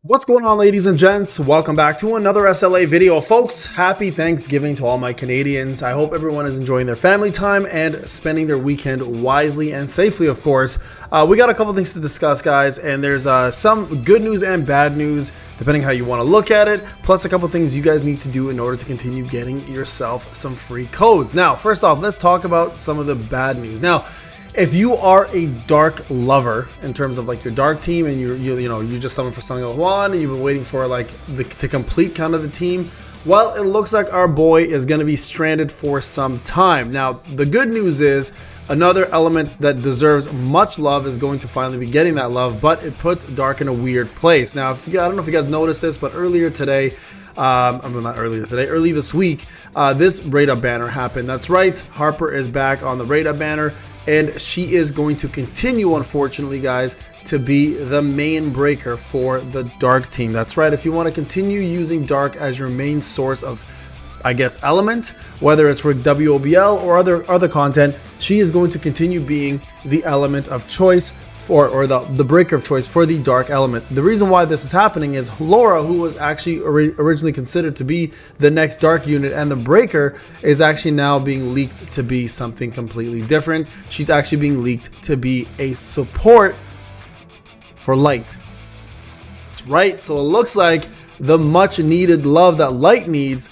What's going on, ladies and gents? Welcome back to another SLA video. Folks, happy Thanksgiving to all my Canadians. I hope everyone is enjoying their family time and spending their weekend wisely and safely, of course. We got a couple things to discuss, guys, and there's some good news and bad news, depending how you want to look at it, plus a couple things you guys need to do in order to continue getting yourself some free codes. Now, first off, let's talk about some of the bad news. Now, if you are a dark lover in terms of like your dark team and you just summoned for Sangha Juan and you've been waiting for like to complete kind of the team, well, it looks like our boy is going to be stranded for some time. Now, the good news is another element that deserves much love is going to finally be getting that love, but it puts Dark in a weird place. Now, I don't know if you guys noticed this, but early this week, this raid up banner happened. That's right, Harper is back on the raid up banner. And she is going to continue, unfortunately, guys, to be the main breaker for the Dark team. That's right. If you want to continue using Dark as your main source of, I guess, element, whether it's for WOBL or other content, she is going to continue being the element of choice or the breaker of choice for the Dark element. The reason why this is happening is Laura, who was actually originally considered to be the next Dark unit and the breaker, is actually now being leaked to be something completely different. She's actually being leaked to be a support for Light. That's right. So it looks like the much needed love that Light needs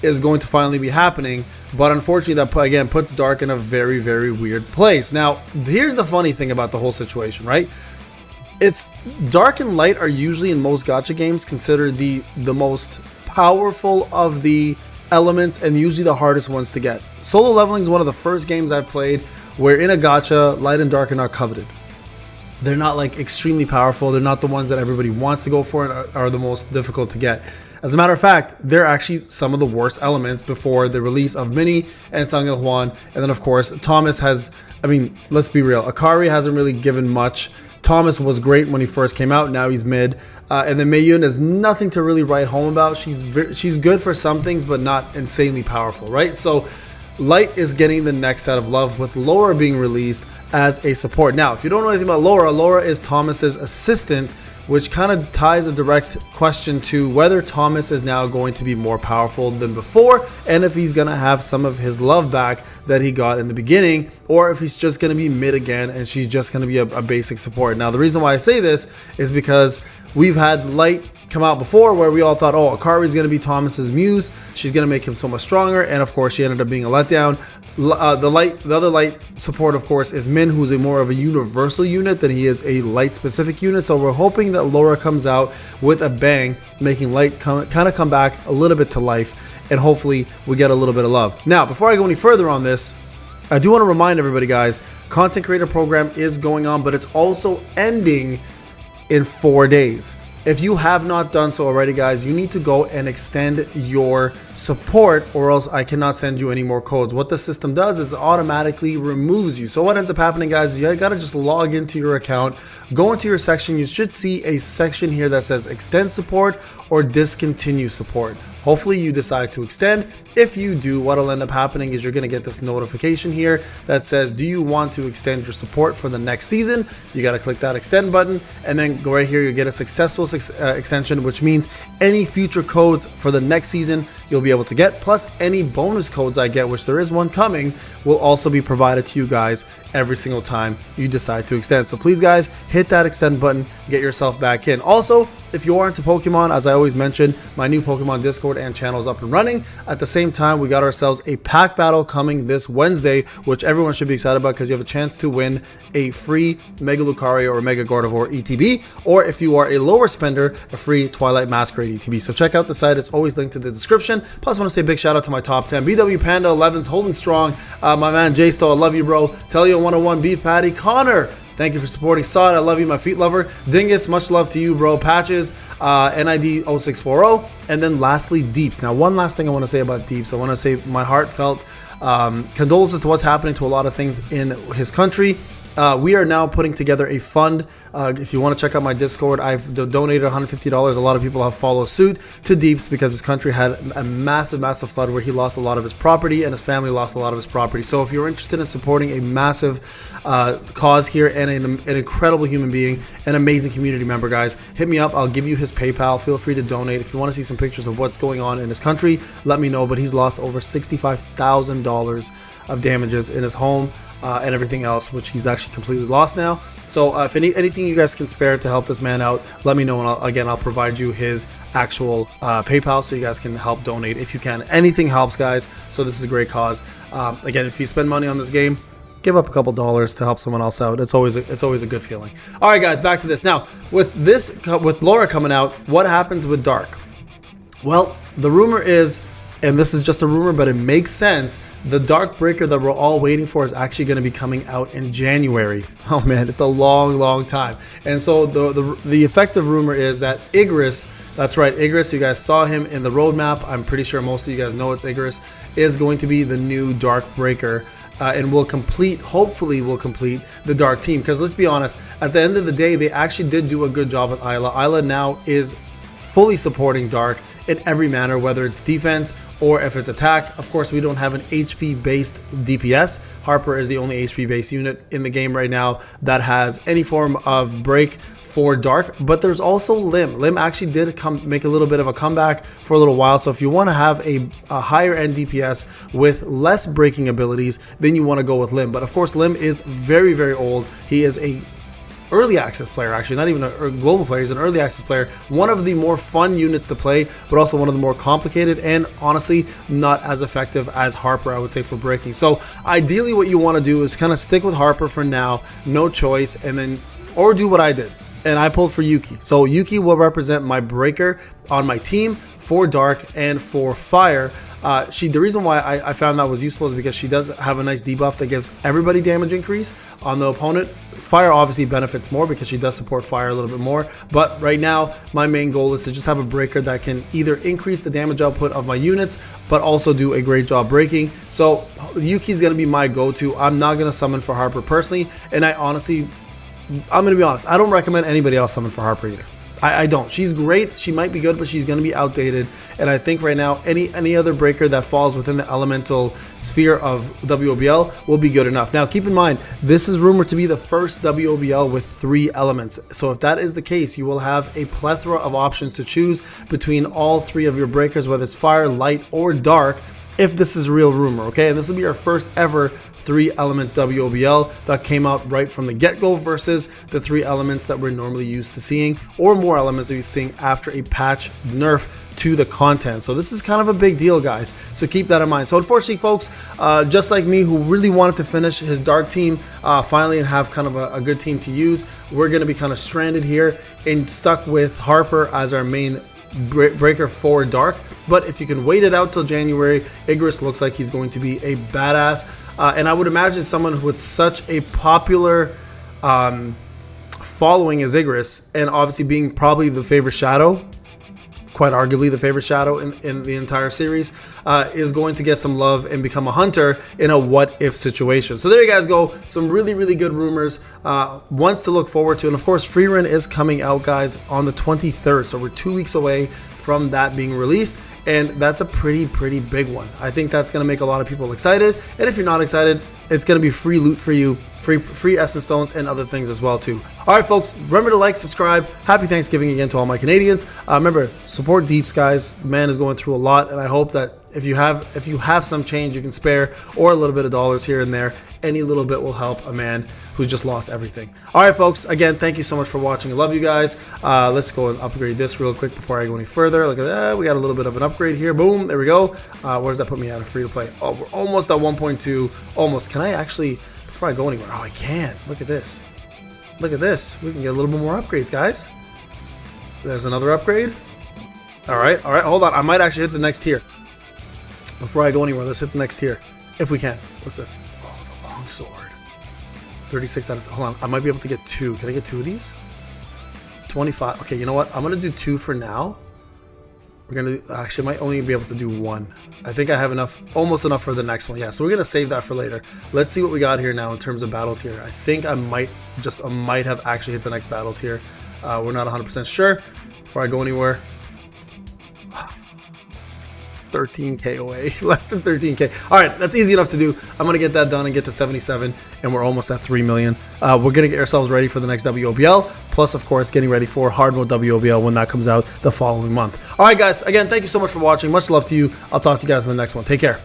is going to finally be happening, but unfortunately that again puts Dark in a very, very weird place. Now, here's the funny thing about the whole situation, right? It's Dark and Light are usually in most gacha games considered the most powerful of the elements and usually the hardest ones to get. Solo leveling is one of the first games I've played where in a gacha, Light and Dark are not coveted. They're not like extremely powerful. They're not the ones that everybody wants to go for and are the most difficult to get. As a matter of fact, they're actually some of the worst elements before the release of Minnie and Sangha Juan. And then, of course, Thomas has, I mean, let's be real. Akari hasn't really given much. Thomas was great when he first came out. Now he's mid. And then Mayun is nothing to really write home about. She's good for some things, but not insanely powerful, right? So Light is getting the next set of love with Laura being released as a support. Now, if you don't know anything about Laura, Laura is Thomas's assistant, which kind of ties a direct question to whether Thomas is now going to be more powerful than before and if he's going to have some of his love back that he got in the beginning, or if he's just going to be mid again and she's just going to be a basic support. Now, the reason why I say this is because we've had Light come out before where we all thought, oh, Akari is going to be Thomas's muse. She's going to make him so much stronger. And of course, she ended up being a letdown. The other Light support, of course, is Min, who's more of a universal unit than he is a Light specific unit. So we're hoping that Laura comes out with a bang, making Light kind of come back a little bit to life. And hopefully we get a little bit of love. Now, before I go any further on this, I do want to remind everybody, guys, content creator program is going on, but it's also ending in 4 days. If you have not done so already, guys, you need to go and extend your support or else I cannot send you any more codes. What the system does is it automatically removes you. So what ends up happening, guys, is you got to just log into your account, go into your section. You should see a section here that says extend support or discontinue support. Hopefully you decide to extend. If you do, what'll end up happening is you're going to get this notification here that says, do you want to extend your support for the next season? You got to click that extend button and then go right here. You get a successful extension, which means any future codes for the next season you'll be able to get, plus any bonus codes I get, which there is one coming, will also be provided to you guys every single time you decide to extend. So please, guys, hit that extend button, get yourself back in. Also, if you are into Pokemon, as I always mention, my new Pokemon Discord and channel is up and running. At the same time, we got ourselves a pack battle coming this Wednesday, which everyone should be excited about because you have a chance to win a free Mega Lucario or Mega Gardevoir ETB, or if you are a lower spender, a free Twilight Masquerade ETB. So check out the site. It's always linked in the description. Plus, I want to say a big shout out to my top 10. BW Panda 11's holding strong. My man Jay Stowe, I love you, bro. Tell you 101 Beef Patty. Connor, thank you for supporting. Sod, I love you, my feet lover. Dingus, much love to you, bro. Patches, NID 0640. And then lastly, Deeps. Now, one last thing I want to say about Deeps. I want to say my heartfelt condolences to what's happening to a lot of things in his country. we are now putting together a fund. If you want to check out my Discord, I've donated $150. A lot of people have followed suit to Deeps because his country had a massive flood where he lost a lot of his property and his family lost a lot of his property. So if you're interested in supporting a massive cause here and an incredible human being, an amazing community member, guys, hit me up. I'll give you his PayPal. Feel free to donate. If you want to see some pictures of what's going on in his country, let me know. But he's lost over $65,000 of damages in his home and everything else, which he's actually completely lost now. So if anything you guys can spare to help this man out, let me know, and I'll provide you his actual PayPal so you guys can help donate if you can. Anything helps, guys. So this is a great cause. Again, if you spend money on this game, give up a couple dollars to help someone else out. It's always a good feeling. All right, guys, back to this. Now, with Laura coming out, what happens with Dark? Well, the rumor is, and this is just a rumor, but it makes sense, the Dark Breaker that we're all waiting for is actually going to be coming out in January. Oh man, it's a long time. And so the effective rumor is that Igris, that's right, Igris, you guys saw him in the roadmap. I'm pretty sure most of you guys know it's Igris, is going to be the new Dark Breaker. And hopefully will complete the Dark team. Because let's be honest, at the end of the day, they actually did do a good job with Isla. Isla now is fully supporting Dark in every manner, whether it's defense or if it's attack. Of course, we don't have an HP based DPS. Harper is the only HP based unit in the game right now that has any form of break for Dark, but there's also Lim. Lim actually did make a little bit of a comeback for a little while. So if you want to have a higher end DPS with less breaking abilities, then you want to go with Lim. But of course, Lim is very old. He is a early access player, actually, not even a global player. He's an early access player. One of the more fun units to play, but also one of the more complicated and honestly not as effective as Harper, I would say, for breaking. So ideally what you want to do is kind of stick with Harper for now, no choice, and then, or do what I did. And I pulled for Yuki. So Yuki will represent my breaker on my team for Dark and for Fire. The reason why I found that was useful is because she does have a nice debuff that gives everybody damage increase on the opponent. Fire obviously benefits more because she does support Fire a little bit more. But right now, my main goal is to just have a breaker that can either increase the damage output of my units, but also do a great job breaking. So Yuki's going to be my go-to. I'm not going to summon for Harper personally. And I'm going to be honest, I don't recommend anybody else summon for Harper either. I don't. She's great. She might be good, but she's going to be outdated. And I think right now, any other breaker that falls within the elemental sphere of WOBL will be good enough. Now, keep in mind, this is rumored to be the first WOBL with 3 elements. So if that is the case, you will have a plethora of options to choose between all 3 of your breakers, whether it's Fire, Light, or Dark, if this is real rumor, okay? And this will be our first ever 3-element WOBL that came out right from the get-go versus the 3 elements that we're normally used to seeing, or more elements that we're seeing after a patch nerf to the content. So this is kind of a big deal, guys, so keep that in mind. So unfortunately, folks, just like me, who really wanted to finish his Dark team finally and have kind of a good team to use, we're going to be kind of stranded here and stuck with Harper as our main breaker for Dark. But if you can wait it out till January, Igris looks like he's going to be a badass. And I would imagine someone with such a popular following as Igris, and obviously being probably the favorite shadow, quite arguably the favorite shadow in the entire series, is going to get some love and become a hunter in a what-if situation. So there you guys go. Some really good rumors, ones to look forward to. And of course, Freerun is coming out, guys, on the 23rd. So we're 2 weeks away from that being released. And that's a pretty big one. I think that's going to make a lot of people excited. And if you're not excited, it's going to be free loot for you, free essence stones and other things as well too. All right, folks, remember to like, subscribe. Happy Thanksgiving again to all my Canadians. Remember, support Deeps, guys. The man is going through a lot, and I hope that if you have some change you can spare, or a little bit of dollars here and there, any little bit will help a man who just lost everything. All right, folks, again, thank you so much for watching. I love you guys. Let's go and upgrade this real quick before I go any further. Look at that. We got a little bit of an upgrade here. Boom, there we go. Where does that put me at? A free to play. Oh, we're almost at 1.2. Almost. Can I actually, before I go anywhere? Oh, I can. Look at this. Look at this. We can get a little bit more upgrades, guys. There's another upgrade. All right, hold on. I might actually hit the next tier. Before I go anywhere, let's hit the next tier. If we can. What's this? Oh, the long sword. 36 out of, hold on. I might be able to get 2. Can I get 2 of these? 25. Okay, you know what? I'm going to do 2 for now. We're gonna actually might only be able to do one. I think I have enough, almost enough for the next one. Yeah, so we're gonna save that for later. Let's see what we got here now in terms of battle tier. I think I might have actually hit the next battle tier. We're not 100% sure. Before I go anywhere, 13k away, less than 13k. All right, that's easy enough to do. I'm gonna get that done and get to 77, and we're almost at 3 million. We're gonna get ourselves ready for the next WOBL, plus of course getting ready for hard mode WOBL when that comes out the following month. All right, guys, again, thank you so much for watching. Much love to you. I'll talk to you guys in the next one. Take care.